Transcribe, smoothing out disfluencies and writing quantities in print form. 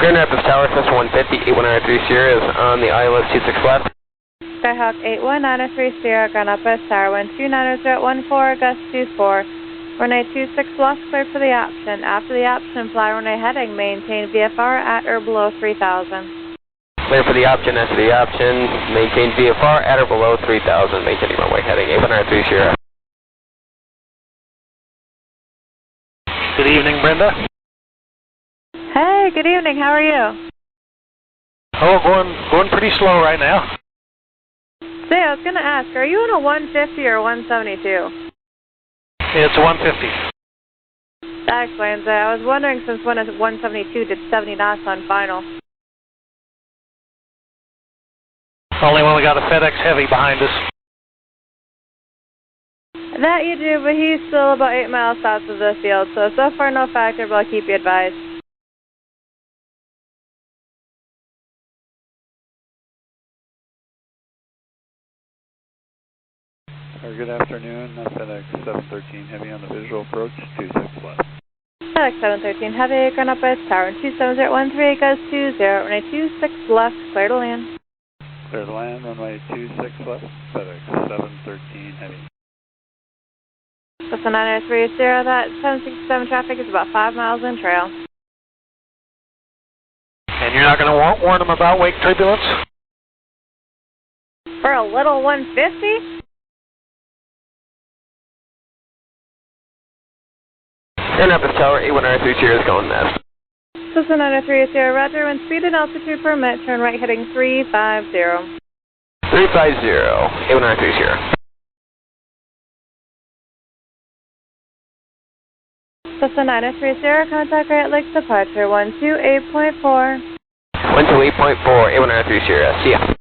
Turn Rapids Tower, Cessna 150, 8193 Sierra is on the ILS 26 left. Skyhawk 81930 Sierra, ground up West Tower, 1290014, gust 24. Runway 26 left, cleared for the option. After the option, fly runway heading, maintain VFR at or below 3000. Clear for the option, after the option, maintain VFR at or below 3000, maintaining runway heading, 8193 Sierra. Good evening, Brenda. Hey, good evening, how are you? Oh, going pretty slow right now. Say, I was going to ask, are you on a 150 or 172? It's a 150. That explains it. I was wondering since when a 172 did 70 knots on final. Only when we got a FedEx Heavy behind us. That you do, but he's still about 8 miles south of the field, so far no factor, but I'll keep you advised. Good afternoon, FedEx 713 Heavy on the visual approach, 26 left. FedEx 713 Heavy, ground up West Tower, 27013, gust 20, runway 26 left, clear to land. Clear to land, runway 26 left, FedEx 713 Heavy. That's a 903 Sierra, that 767 traffic is about 5 miles in trail. And you're not going to warn them about wake turbulence? For a little 150? Turn Rapids Tower, 8193 Sierra is going west. Cessna 903 Sierra, roger, when speed and altitude permit, turn right heading 350. 350, 8193 Sierra. Cessna 903 Sierra, contact Great Lakes departure, 128.4. 128.4, 8193 Sierra, see ya.